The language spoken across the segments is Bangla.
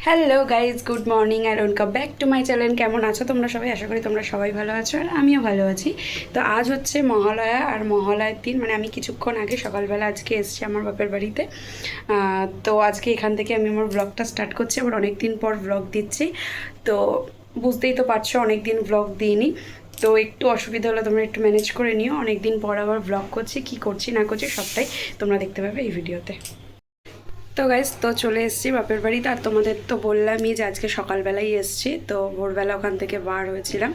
Hello guys, good morning and welcome back to my channel. কেমন আছো তোমরা সবাই? আশা করি তোমরা সবাই ভালো আছো আর আমিও ভালো আছি। তো আজ হচ্ছে মহালয়া, আর মহালয়ার দিন মানে আমি কিছুক্ষণ আগে সকালবেলা আজকে এসেছি আমার বাপের বাড়িতে। তো আজকে এখান থেকে আমি আমার ব্লগটা স্টার্ট করছি। আবার অনেক দিন পর ব্লগ দিচ্ছি, তো বুঝতেই তো পারছো অনেক দিন ব্লগ দিইনি। তো একটু অসুবিধা হলে তোমরা একটু ম্যানেজ করে নিও। অনেক দিন পর আবার ব্লগ করছি, কি করছি না করছি সবটাই তোমরা দেখতে পাবে এই ভিডিওতে। তো গাইজ, তো চলে এসেছি বাপের বাড়িতে। আর তোমাদের তো বললামই যে আজকে সকালবেলাই এসেছি, তো ভোরবেলা ওখান থেকে বার হয়েছিলাম।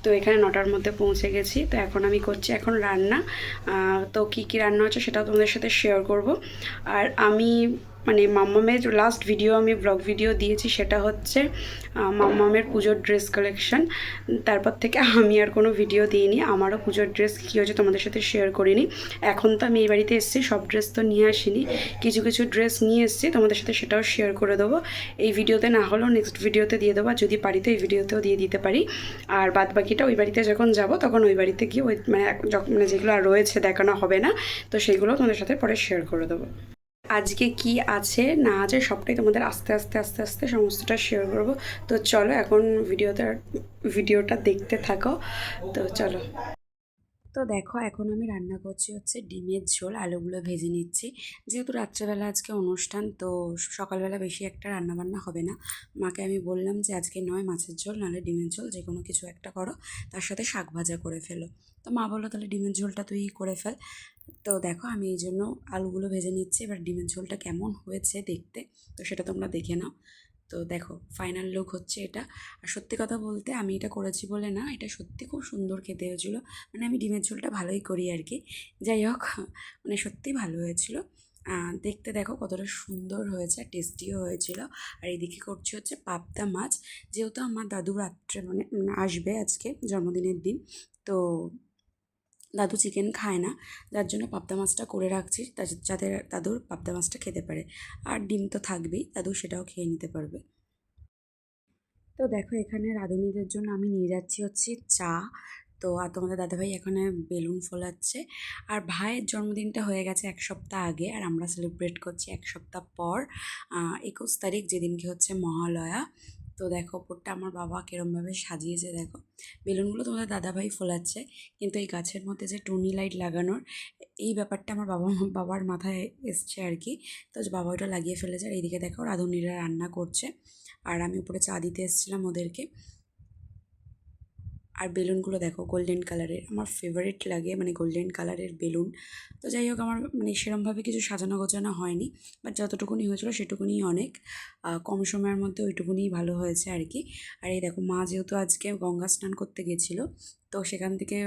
তো এখানে 9টার মধ্যে পৌঁছে গেছি। তো এখন আমি করছি এখন রান্না। তো কি কি রান্না হচ্ছে সেটাও তোমাদের সাথে শেয়ার করব। আর আমি মানে মাম্মামের লাস্ট ভিডিও আমি ব্লগ ভিডিও দিয়েছি, সেটা হচ্ছে মাম্মামের পুজোর ড্রেস কালেকশন। তারপর থেকে আমি আর কোনো ভিডিও দিইনি। আমারও পুজোর ড্রেস কী হয়েছে তোমাদের সাথে শেয়ার করিনি। এখন তো আমি এই বাড়িতে এসেছি, সব ড্রেস তো নিয়ে আসিনি, কিছু কিছু ড্রেস নিয়ে এসেছি, তোমাদের সাথে সেটাও শেয়ার করে দেবো। এই ভিডিওতে না হলেও নেক্সট ভিডিওতে দিয়ে দেবো, আর যদি পারি তো এই ভিডিওতেও দিয়ে দিতে পারি। আর বাদ বাকিটা ওই বাড়িতে যখন যাব তখন ওই বাড়িতে গিয়ে ওই মানে যেগুলো আর রয়েছে দেখানো হবে না, তো সেইগুলো তোমাদের সাথে পরে শেয়ার করে দেবো। আজকে কি আছে না আছে সবটাই তোমাদের আস্তে আস্তে আস্তে আস্তে সমস্তটা শেয়ার করবো। তো চলো এখন ভিডিওটা দেখতে থাকো। তো চলো। তো দেখো, এখন আমি রান্না করছি হচ্ছে ডিমের ঝোল, আলুগুলো ভেজে নিচ্ছি। যেহেতু রাত্রেবেলা আজকে অনুষ্ঠান, তো সকালবেলা বেশি একটা রান্নাবান্না হবে না। মাকে আমি বললাম যে আজকে নয় মাছের ঝোল নাহলে ডিমের ঝোল, যে কোনো কিছু একটা করো, তার সাথে শাক ভাজা করে ফেলো। তো মা বললো তাহলে ডিমের ঝোলটা তুই করে ফেল। তো দেখো আমি এই জন্য আলুগুলো ভেজে নিচ্ছি। এবার ডিমের ঝোলটা কেমন হয়েছে দেখতে, তো সেটা তোমরা দেখে নাও। তো দেখো ফাইনাল লুক হচ্ছে এটা। আর সত্যি কথা বলতে আমি এটা করেছি বলে না, এটা সত্যি খুব সুন্দর খেতে হয়েছিল। মানে আমি ডিমের ঝোলটা ভালোই করি আর কি। যাই হোক, মানে সত্যিই ভালো হয়েছিল। দেখতে দেখো কতটা সুন্দর হয়েছে, আর টেস্টিও হয়েছিল। আর এইদিকে করছি হচ্ছে পাবদা মাছ। যেহেতু আমার দাদু রাত্রে মানে আসবে আজকে জন্মদিনের দিন, তো দাদু চিকেন খায় না, যার জন্য পাবদা মাছটা করে রাখছি যাতে দাদুর পাবদা মাছটা খেতে পারে। আর ডিম তো থাকবেই, দাদু সেটাও খেয়ে নিতে পারবে। তো দেখো এখানে রাঁধুনিদের জন্য আমি নিয়ে যাচ্ছি হচ্ছে চা। তো আর তোমাদের দাদাভাই এখানে বেলুন ফোলাচ্ছে। আর ভাইয়ের জন্মদিনটা হয়ে গেছে 1 সপ্তাহ আগে, আর আমরা সেলিব্রেট করছি 1 সপ্তাহ পর, 21 তারিখ, যেদিনকে হচ্ছে মহালয়া। তো দেখো ওপরটা আমার বাবা কীরমভাবে সাজিয়েছে দেখো। বেলুনগুলো তোমাদের দাদাভাই ফোলাচ্ছে, কিন্তু এই গাছের মধ্যে যে টুনি লাইট লাগানোর এই ব্যাপারটা আমার বাবার মাথায় এসছে আর কি। তো বাবা ওটা লাগিয়ে ফেলেছে। আর এইদিকে দেখো রাঁধুনিরা রান্না করছে, আর আমি উপরে চা দিতে এসেছিলাম ওদেরকে। আর বেলুনগুলো দেখো গোল্ডেন কালারের, আমার ফেভারিট লাগে মানে গোল্ডেন কালারের বেলুন। তো যাই হোক, আমার মানে সেরমভাবে কিছু সাজানো গোছানো হয়নি, বাট যতটুকুনি হয়েছিল সেটুকুনি অনেক। কম সময়ের মধ্যে ওইটুকুনিই ভালো হয়েছে আর কি। আর এই দেখো মা যেহেতু আজকে গঙ্গা স্নান করতে গেছিলো, তো সেখান থেকে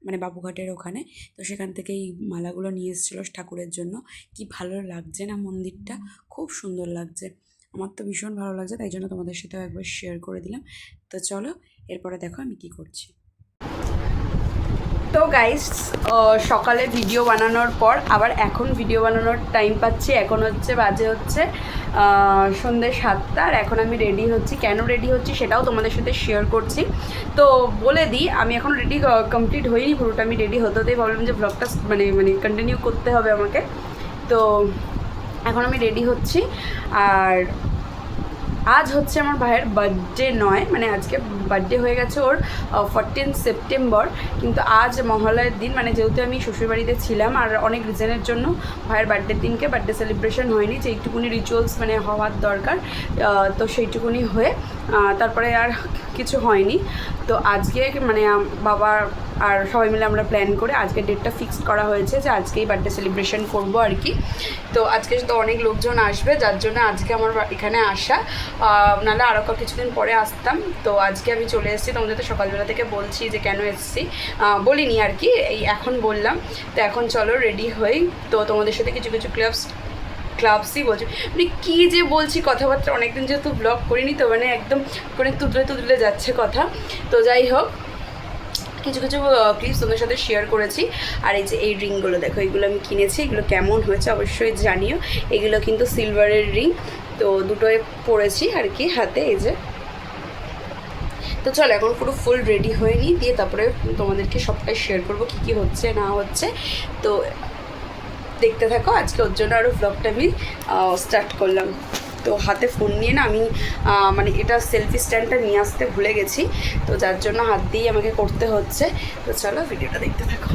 মানে বাবুঘাটের ওখানে, তো সেখান থেকে এই মালাগুলো নিয়ে এসেছিলো ঠাকুরের জন্য। কি ভালো লাগছে না মন্দিরটা, খুব সুন্দর লাগছে। আমার তো ভীষণ ভালো লাগছে, তাই জন্য তোমাদের সাথেও একবার শেয়ার করে দিলাম। তো চলো এরপরে দেখো আমি কি করছি। তো গাইস, সকালে ভিডিও বানানোর পর আবার এখন ভিডিও বানানোর টাইম পাচ্ছি। এখন বাজে হচ্ছে সন্ধ্যে 7টা, আর এখন আমি রেডি হচ্ছি। কেন রেডি হচ্ছি সেটাও তোমাদের সাথে শেয়ার করছি। তো বলে দিই, আমি এখন রেডি কমপ্লিট হইনি পুরোটা, আমি রেডি হতেই ভাবলাম যে ব্লগটা মানে কন্টিনিউ করতে হবে আমাকে। তো এখন আমি রেডি হচ্ছি। আর আজ হচ্ছে আমার ভাইয়ের বার্থডে নয়, মানে আজকে বার্থডে হয়ে গেছে ওর 14 সেপ্টেম্বর, কিন্তু আজ মহালয়ের দিন। মানে যেহেতু আমি শ্বশুরবাড়িতে ছিলাম, আর অনেক রিজনের জন্য ভাইয়ের বার্থডের দিনকে বার্থডে সেলিব্রেশন হয়নি, যে এইটুকুনি রিচুয়ালস মানে হওয়ার দরকার, তো সেইটুকুনি হয়ে তারপরে আর কিছু হয়নি। তো আজকে মানে বাবা আর সবাই মিলে আমরা প্ল্যান করে আজকে ডেটটা ফিক্সড করা হয়েছে যে আজকেই বার্থডে সেলিব্রেশন করবো আর কি। তো আজকে তো অনেক লোকজন আসবে, যার জন্য আজকে আমার এখানে আসা, নাহলে আরও কিছুদিন পরে আসতাম। তো আজকে আমি চলে এসেছি, তোমাদের তো সকালবেলা থেকে বলছি যে কেন এসেছি, বলিনি আর কি, এই এখন বললাম। তো এখন চলো রেডি হই। তো তোমাদের সাথে কিছু কিছু ক্লাবসই বলছি, মানে কী যে বলছি কথাবার্তা, অনেকদিন যেহেতু ব্লগ করিনি, তো মানে একদম মানে তুতলে যাচ্ছে কথা। তো যাই হোক, কিছু কিছু ক্লিপস তোমাদের সাথে শেয়ার করেছি। আর এই যে এই রিংগুলো দেখো, এগুলো আমি কিনেছি, এগুলো কেমন হয়েছে অবশ্যই জানিও। এগুলো কিন্তু সিলভারের রিং, তো দুটোই পরেছি আর কি হাতে, এই যে। তো চলো এখন পুরো ফুল রেডি হয়ে নিই, দিয়ে তারপরে তোমাদেরকে সবটাই শেয়ার করবো কী কী হচ্ছে না হচ্ছে। তো দেখতে থাকো, আজকে ওর জন্য আরও ব্লগটা আমি স্টার্ট করলাম। তো তো হাতে ফোন নিয়ে না আমি মানে এটা সেলফি স্ট্যান্ডটা নিয়ে আসতে ভুলে গেছি, তো যার জন্য হাত দিয়েই আমাকে করতে হচ্ছে। তো চলো ভিডিওটা দেখতে থাকো।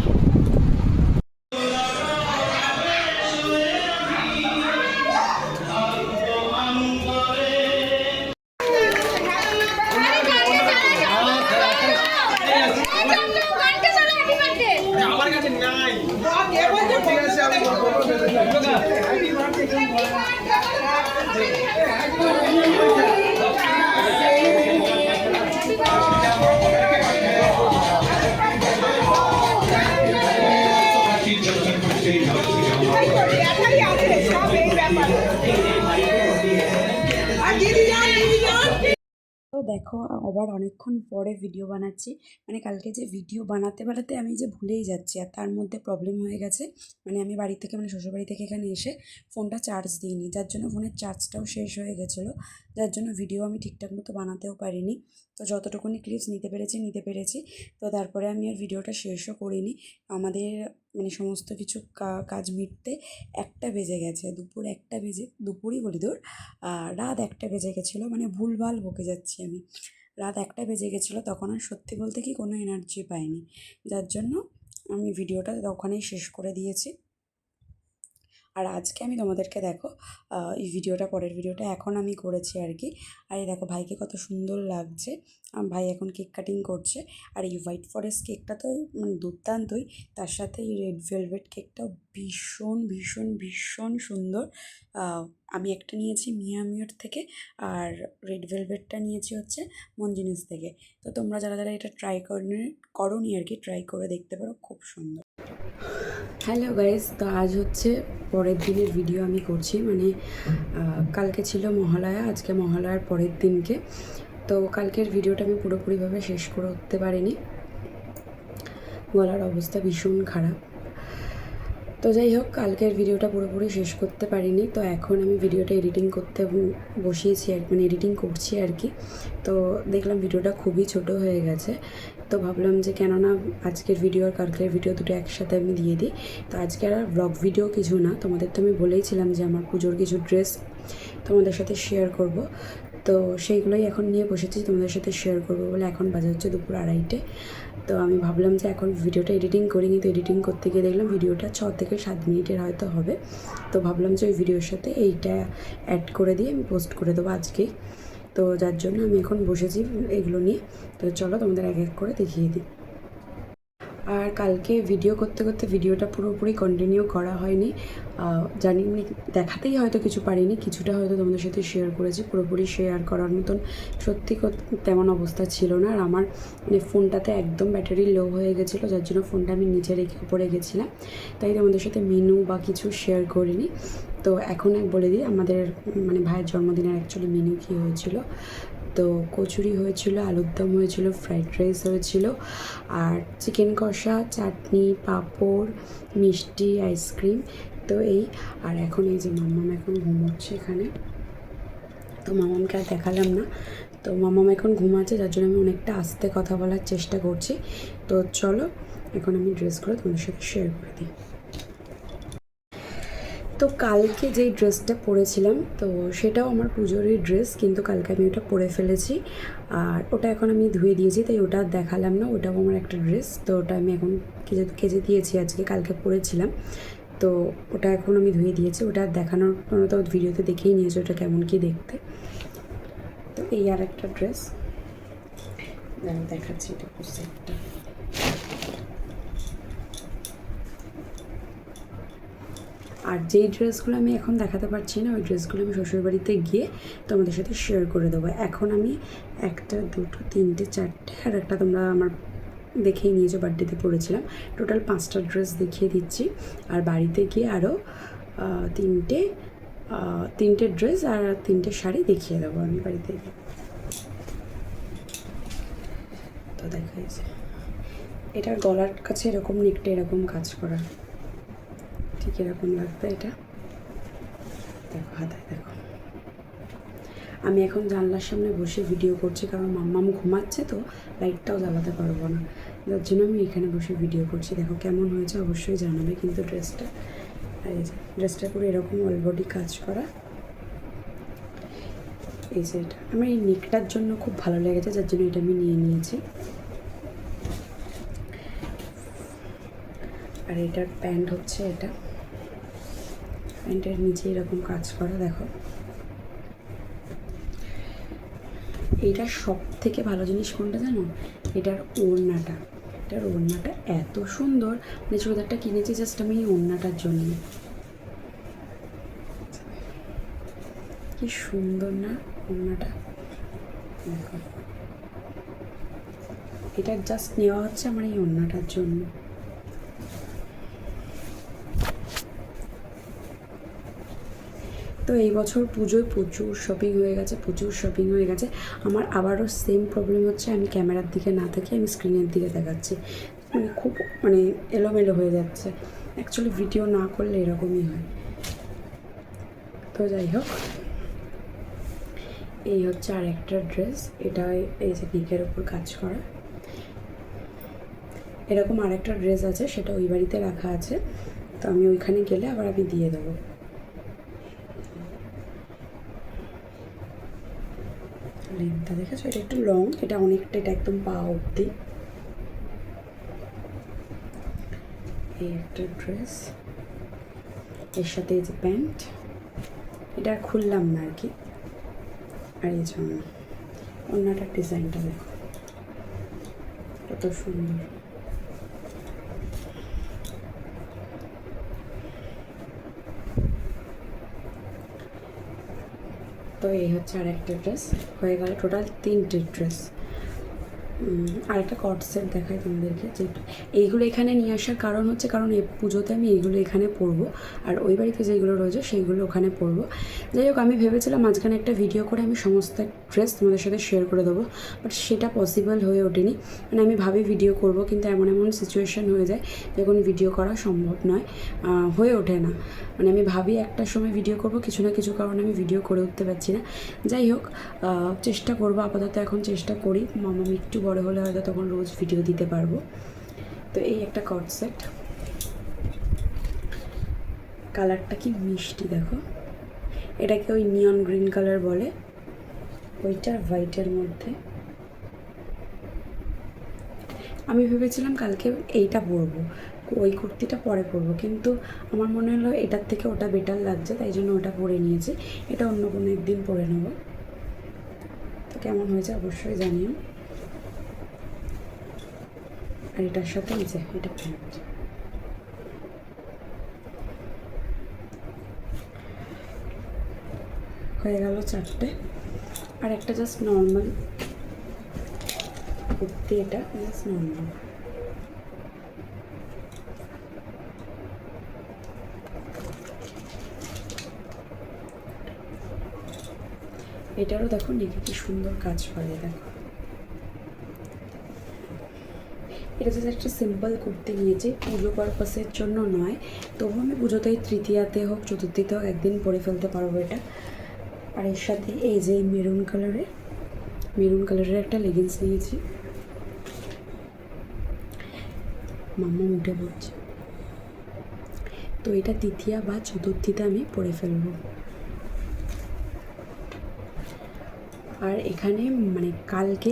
তো দেখো আবার অনেকক্ষণ পরে ভিডিও বানাচ্ছি, মানে কালকে যে ভিডিও বানাতে বানাতে আমি যে ভুলেই যাচ্ছি, আর তার মধ্যে প্রবলেম হয়ে গেছে। মানে আমি বাড়ি থেকে মানে শ্বশুরবাড়ি থেকে এখানে এসে ফোনটা চার্জ দিইনি, যার জন্য ফোনের চার্জটাও শেষ হয়ে গেছিলো, যার জন্য ভিডিও আমি ঠিকঠাক মতো বানাতেও পারিনি। তো যতটুকুনি ক্লিপস নিতে পেরেছি। তো তারপরে আমি আর ভিডিওটা শেষও করিনি। আমাদের মানে সমস্ত কিছু কাজ মিটতে 1টা বেজে গেছে, দুপুর 1টা বেজে, দুপুরই বলি দূর, রাত 1টা বেজে গেছিলো, মানে ভুলভাল বকে যাচ্ছি আমি। রাত 1টা বেজে গেছিলো, তখন আর সত্যি বলতে কি কোনো এনার্জি পাইনি, যার জন্য আমি ভিডিওটা তখনই শেষ করে দিয়েছি। আর আজকে আমি তোমাদেরকে দেখো এই ভিডিওটা, পরের ভিডিওটা এখন আমি করেছি আর কি। আর এই দেখো ভাইকে কত সুন্দর লাগছে, ভাই এখন কেক কাটিং করছে। আর এই হোয়াইট ফরেস্ট কেকটা তো মানে দুর্দান্তই, তার সাথে এই রেড ভেলভেট কেকটাও ভীষণ ভীষণ ভীষণ সুন্দর। আমি একটা নিয়েছি মিয়ামিওর থেকে, আর রেড ভেলভেটটা নিয়েছি হচ্ছে মঞ্জিনিস থেকে। তো তোমরা যারা যারা এটা ট্রাই করোনি আর কি, ট্রাই করে দেখতে পারো, খুব সুন্দর। হ্যালো গাইস, তো আজ হচ্ছে পরের দিনের ভিডিও আমি করছি, মানে কালকে ছিল মহালয়া, আজকে মহালয়ার পরের দিনকে। তো কালকের ভিডিওটা আমি পুরোপুরিভাবে শেষ করে উঠতে পারিনি, গলার অবস্থা ভীষণ খারাপ। তো যাই হোক, কালকের ভিডিওটা পুরোপুরি শেষ করতে পারিনি। তো এখন আমি ভিডিওটা এডিটিং করতে বসিয়েছি, মানে এডিটিং করছি আর কি। তো দেখলাম ভিডিওটা খুবই ছোট হয়ে গেছে, তো ভাবলাম যে কেননা আজকের ভিডিও আর কালকের ভিডিও দুটো একসাথে আমি দিয়ে দিই। তো আজকে আর ব্লগ ভিডিও কিছু না, তোমাদের তো আমি বলেইছিলাম যে আমার পুজোর কিছু ড্রেস তোমাদের সাথে শেয়ার করব, তো সেইগুলোই এখন নিয়ে বসেছি তোমাদের সাথে শেয়ার করবো বলে। এখন বাজে হচ্ছে দুপুর 2:30। তো আমি ভাবলাম যে এখন ভিডিওটা এডিটিং করিনি, তো এডিটিং করতে গিয়ে দেখলাম ভিডিওটা 6 থেকে 7 মিনিটের হয়তো হবে। তো ভাবলাম যে ওই ভিডিওর সাথে এইটা অ্যাড করে দিয়ে আমি পোস্ট করে দেবো আজকেই। তো যার জন্য আমি এখন বসেছি এগুলো নিয়ে। তো চলো তোমাদের এক এক করে দেখিয়ে দিই। আর কালকে ভিডিও করতে করতে ভিডিওটা পুরোপুরি কন্টিনিউ করা হয়নি, জানি না, দেখাতেই হয়তো কিছু পারিনি, কিছুটা হয়তো তোমাদের সাথে শেয়ার করেছি। পুরোপুরি শেয়ার করার মতন সত্যি তেমন অবস্থা ছিল না। আর আমার মানে ফোনটাতে একদম ব্যাটারি লো হয়ে গেছিলো, যার জন্য ফোনটা আমি নিচে রেখে উপরে গেছিলাম, তাই তোমাদের সাথে মেনু বা কিছু শেয়ার করিনি। তো এখন বলে দিই আমাদের মানে ভাইয়ের জন্মদিনের অ্যাকচুয়ালি মেনু কী হয়েছিল। তো কচুরি হয়েছিল, আলুর দম হয়েছিল, ফ্রাইড রাইস হয়েছিল, আর চিকেন কষা, চাটনি, পাঁপড়, মিষ্টি, আইসক্রিম। তো এই, আর এখন এই যে মাম্মাম এখন ঘুমোচ্ছে এখানে, তো মামামকে আর দেখালাম না। তো মামাম এখন ঘুমাচ্ছে, যার জন্য আমি অনেকটা আস্তে কথা বলার চেষ্টা করছি। তো চলো এখন আমি ড্রেসগুলো তোমাদের সাথে শেয়ার করে দিই। তো কালকে যেই ড্রেসটা পরেছিলাম, তো সেটাও আমার পুজোরই ড্রেস, কিন্তু কালকে আমি ওটা পরে ফেলেছি, আর ওটা এখন আমি ধুয়ে দিয়েছি, তাই ওটা দেখালাম না। ওটাও আমার একটা ড্রেস, তো ওটা আমি এখন কেজে দিয়েছি আজকে, কালকে পরেছিলাম। তো ওটা এখন আমি ধুয়ে দিয়েছি, ওটা দেখানোর কোনো তো ভিডিওতে দেখেই নিয়েছি ওটা কেমন কি দেখতে। তো এই আর একটা ড্রেস দেখাচ্ছি, এটা সেটটা। আর যেই ড্রেসগুলো আমি এখন দেখাতে পারছি না, ওই ড্রেসগুলো আমি শ্বশুরবাড়িতে গিয়ে তোমাদের সাথে শেয়ার করে দেবো। এখন আমি 1, 2, 3, 4, আর একটা তোমরা আমার দেখেই নিয়েছো বার্থডেতে পরেছিলাম, টোটাল 5টা ড্রেস দেখিয়ে দিচ্ছি। আর বাড়িতে গিয়ে আরও 3টে ড্রেস আর 3টে শাড়ি দেখিয়ে দেবো আমি বাড়িতে গিয়ে। তো দেখা যাচ্ছে এটার গলার কাছে এরকম নেকটা এরকম কাজ করা, ঠিক এরকম লাগবে এটা। দেখো হাতায় দেখো। আমি এখন জানলার সামনে বসে ভিডিও করছি, কারণ মাম্মাম ঘুমাচ্ছে, তো লাইটটাও জ্বালাতে পারবো না, যার জন্য আমি এখানে বসে ভিডিও করছি। দেখো কেমন হয়েছে অবশ্যই জানাবে কিন্তু ড্রেসটা। আর এই যে ড্রেসটা পুরো এরকম অল বডি কাজ করা, এই যে এটা আমার এই নেকটার জন্য খুব ভালো লেগেছে, যার জন্য এটা আমি নিয়ে নিয়েছি। আর এটার প্যান্ট হচ্ছে এটা, প্যান্টের নিচে এরকম কাজ করা, দেখো। এইটার সব থেকে ভালো জিনিস কোনটা জানো? এটার ওড়নাটা। এটার ওড়নাটা এত সুন্দর, মানে চুড়িদারটা কিনেছি জাস্ট আমি এই ওড়নাটার জন্য। কি সুন্দর না ওড়নাটা, দেখো। এটা জাস্ট নেওয়া হচ্ছে আমার এই ওড়নাটার জন্য। তো এই বছর পুজোয় প্রচুর শপিং হয়ে গেছে। আমার আবারও সেম প্রবলেম হচ্ছে, আমি ক্যামেরার দিকে না থেকে আমি স্ক্রিনের দিকে দেখাচ্ছি, মানে খুব এলোমেলো হয়ে যাচ্ছে। অ্যাকচুয়ালি ভিডিও না করলে এরকমই হয়। তো যাই হোক, এই হচ্ছে আর একটা ড্রেস। এটা এই যে নেকের ওপর কাজ করা। এরকম আরেকটা ড্রেস আছে, সেটা ওই বাড়িতে রাখা আছে, তো আমি ওইখানে গেলে আবার আমি দিয়ে দেবো। লেন্থটা দেখেছো? এটা একটু লং, এটা অনেকটা, এটা একদম পা অবধি। এই একটা ড্রেস, এর সাথে এই যে প্যান্ট। এটা আর খুললাম না আর কি। আর এই জন্য অন্যটার ডিজাইনটা দেখো কত সুন্দর। তো এই হচ্ছে আর একটা ড্রেস, হয়ে গেল টোটাল 3টে ড্রেস। আর একটা কট সেট দেখাই তোমাদেরকে, যে এইগুলো এখানে নিয়ে আসার কারণ হচ্ছে, কারণ এই পুজোতে আমি এইগুলো এখানে পরবো, আর ওই বাড়িতে যেগুলো রয়েছে সেইগুলো ওখানে পরবো। যাই হোক, আমি ভেবেছিলাম মাঝখানে একটা ভিডিও করে আমি সমস্ত ড্রেস তোমাদের সাথে শেয়ার করে দেবো, বাট সেটা পসিবল হয়ে ওঠেনি। মানে আমি ভাবি ভিডিও করব, কিন্তু এমন সিচুয়েশান হয়ে যায় যখন ভিডিও করা সম্ভব নয়, হয়ে ওঠে না। মানে আমি ভাবি একটা সময় ভিডিও করব, কিছু না কিছু কারণে আমি ভিডিও করে উঠতে পারছি না। যাই হোক, চেষ্টা করবো, আপাতত এখন চেষ্টা করি। মামা একটু বড় হলে হয়তো তখন রোজ ভিডিও দিতে পারবো। তো এই একটা কট সেট, কালারটা কি মিষ্টি দেখো। এটাকে ওই নিয়ন গ্রিন কালার বলে, ওইটা হোয়াইটের মধ্যে। আমি ভেবেছিলাম কালকে এইটা পরবো, ওই কুর্তিটা পরে পরবো, কিন্তু আমার মনে হলো এটার থেকে ওটা বেটার লাগছে, তাই জন্য ওটা পরে নিয়েছি। এটা অন্য কোনো একদিন পরে নেবো। তো কেমন হয়েছে অবশ্যই জানিও। আর এটার সাথে এই যে এটা প্যান্ট। হয়ে গেল 4টে। আর একটা জাস্ট নর্মাল কুর্তি, এটা জাস্ট নর্মাল। এটারও দেখো নেকে কি সুন্দর কাজ করে, দেখো। এটা জাস্ট একটা সিম্পল কুর্তি নিয়েছি, পুজো পারপাসের জন্য নয়, তবু আমি পুজোতেই তৃতীয়াতে হোক চতুর্থীতে হোক একদিন পরে ফেলতে পারবো এটা। আর এর সাথে এই যে মেরুন কালারের একটা লেগিংস নিয়েছি। মাম্মা উঠে পড়ছে, তো এটা তৃতীয়া বা চতুর্থীতে আমি পরে ফেলবো। আর এখানে মানে কালকে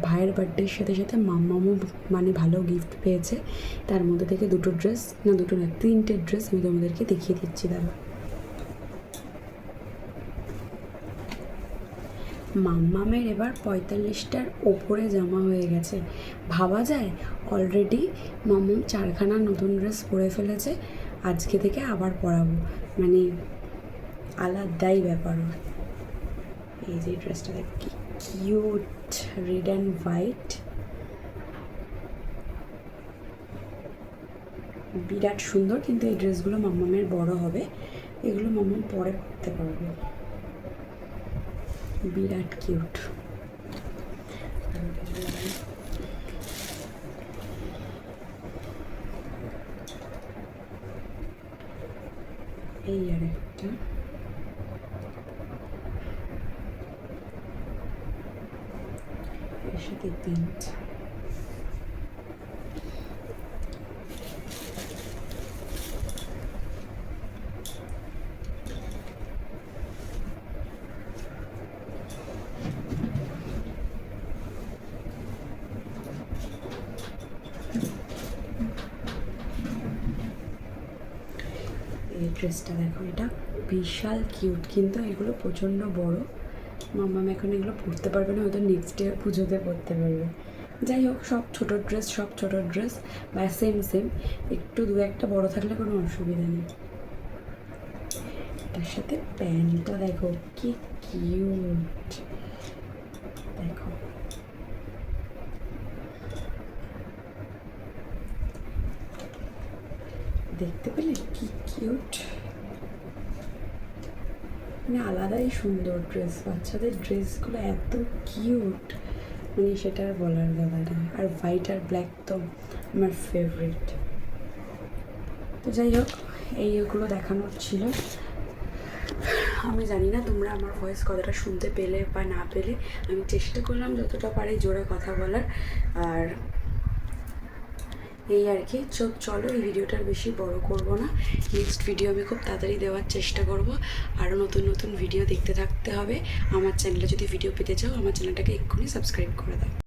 ভাইয়ের বার্থডের সাথে সাথে মাম্মামও মানে ভালো গিফট পেয়েছে, তার মধ্যে থেকে 2টো ড্রেস, না 2টো না 3টে ড্রেস আমি তোমাদেরকে দেখিয়ে দিচ্ছি। দাঁড়া, মাম্মামের এবার 45টার ওপরে জামা হয়ে গেছে, ভাবা যায়। অলরেডি মাম্মাম 4খানা নতুন ড্রেস পরে ফেলেছে, আজকে থেকে আবার পরাবো, মানে আলাদাই ব্যাপার। এই যে ড্রেসটা দেখ কি কিউট, রেড অ্যান্ড হোয়াইট, বিরাট সুন্দর। কিন্তু এই ড্রেসগুলো মাম্মামের বড় হবে, এগুলো মাম্মাম পরে পরতে পারবে। বিরাট কিউট। এই আর একটা, এর সাথে প্যান্ট। ড্রেসটা দেখো, এটা বিশাল কিউট, কিন্তু এগুলো প্রচণ্ড বড়। মাম্মাম এখন এগুলো পরতে পারবে না, হয়তো নেক্সট ডে পুজোতে পরতে পারবে। যাই হোক, সব ছোটো ড্রেস বা সেম একটু দু একটা বড় থাকলে কোনো অসুবিধা নেই। তার সাথে প্যান্টটা দেখো কি কিউট, দেখো দেখতে পেলে কি কিউট, মানে আলাদাই সুন্দর ড্রেস। বাচ্চাদের ড্রেসগুলো এত কিউট, মানে সেটা আর বলার কথা না। আর হোয়াইট আর ব্ল্যাক তো আমার ফেভারিট। তো যাই হোক, এইগুলো দেখানোর ছিল। আমি জানি না তোমরা আমার ভয়েস কতটা শুনতে পেলে বা না পেলে, আমি চেষ্টা করলাম যতটা পারি জোরে কথা বলার। আর এই আর কি। চলো এই ভিডিওটার বেশি বড় করব না, নেক্সট ভিডিও আমি খুব তাড়াতাড়ি দেওয়ার চেষ্টা করব। আরও নতুন ভিডিও দেখতে থাকতে হবে। আমার চ্যানেলে যদি ভিডিও পেতে চাও, আমার চ্যানেলটাকে এক্ষুনি সাবস্ক্রাইব করে দাও।